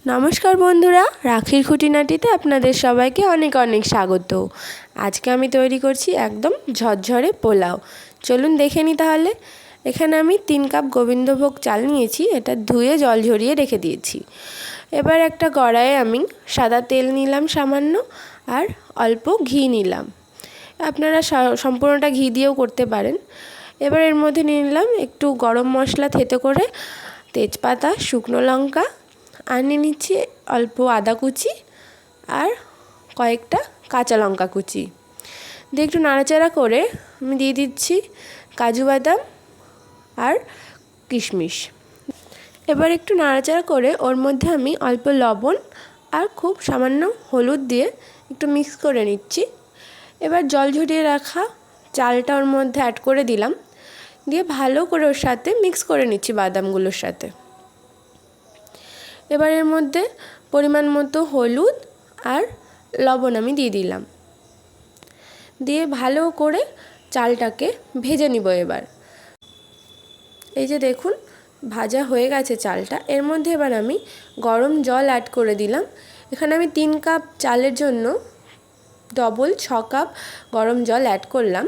নমস্কার বন্ধুরা, রাখির খুঁটিনাটিতে আপনাদের সবাইকে অনেক অনেক স্বাগত। আজকে আমি তৈরি করছি একদম ঝরঝরে পোলাও। চলুন দেখে নিই তাহলে। এখানে আমি 3 কাপ গোবিন্দভোগ চাল নিয়েছি, এটা ধুয়ে জল ঝরিয়ে রেখে দিয়েছি। এবার একটা কড়াইয়ে আমি সাদা তেল নিলাম সামান্য, আর অল্প ঘি নিলাম। আপনারা সম্পূর্ণটা ঘি দিয়েও করতে পারেন। এবার এর মধ্যে নিয়ে নিলাম একটু গরম মশলা থেতো করে, তেজপাতা, শুকনো লঙ্কা, আর নিয়ে নিচ্ছি অল্প আদা কুচি আর কয়েকটা কাঁচা লঙ্কা কুচি দিয়ে একটু নাড়াচাড়া করে আমি দিয়ে দিচ্ছি কাজু বাদাম আর কিশমিশ। এবার একটু নাড়াচাড়া করে ওর মধ্যে আমি অল্প লবণ আর খুব সামান্য হলুদ দিয়ে একটু মিক্স করে নিচ্ছি। এবার জল ঝরিয়ে রাখা চালটা ওর মধ্যে অ্যাড করে দিলাম, দিয়ে ভালো করে ওর সাথে মিক্স করে নিচ্ছি বাদামগুলোর সাথে। এবার এর মধ্যে পরিমাণ মতো হলুদ আর লবণ আমি দিয়ে দিলাম, দিয়ে ভালো করে চালটাকে ভেজে নিব। এবার এই যে দেখুন ভাজা হয়ে গেছে চালটা। এর মধ্যে এবার আমি গরম জল অ্যাড করে দিলাম। এখানে আমি 3 কাপ চালের জন্য ডবল 6 কাপ গরম জল অ্যাড করলাম।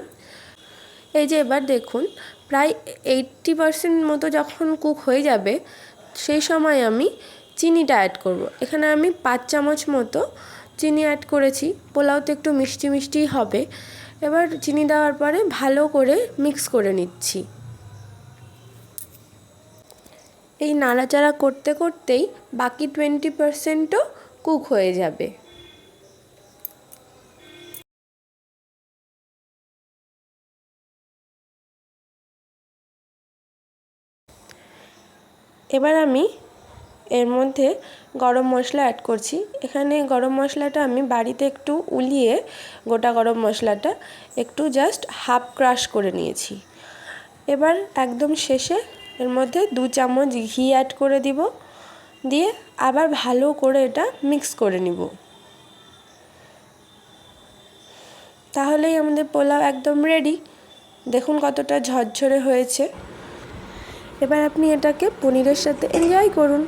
এই যে এবার দেখুন প্রায় 80% মতো যখন কুক হয়ে যাবে, সেই সময় আমি চিনিটা অ্যাড করব। এখানে আমি 5 চামচ মতো চিনি অ্যাড করেছি। পোলাওতে একটু মিষ্টি মিষ্টি হবে। এবার চিনি দেওয়ার পরে ভালো করে মিক্স করে নিচ্ছি। এই নাড়াচাড়া করতে করতেই বাকি 20%ও কুক হয়ে যাবে। এবার আমি এর মধ্যে গরম মশলা অ্যাড করছি। এখানে গরম মশলাটা আমি বাড়িতে একটু উলিয়ে গোটা গরম মশলাটা একটু জাস্ট হাফ ক্রাশ করে নিয়েছি। এবার একদম শেষে এর মধ্যে 2 চামচ ঘি অ্যাড করে দিব, দিয়ে আবার ভালো করে এটা মিক্স করে নিব। তাহলেই আমাদের পোলাও একদম রেডি। দেখুন কতটা ঝরঝরে হয়েছে। এবার আপনি এটাকে পনিরের সাথে এনজয় করুন।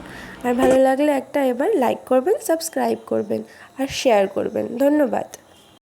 আর ভালো লাগলে একটা এবার লাইক করবেন, সাবস্ক্রাইব করবেন আর শেয়ার করবেন। ধন্যবাদ।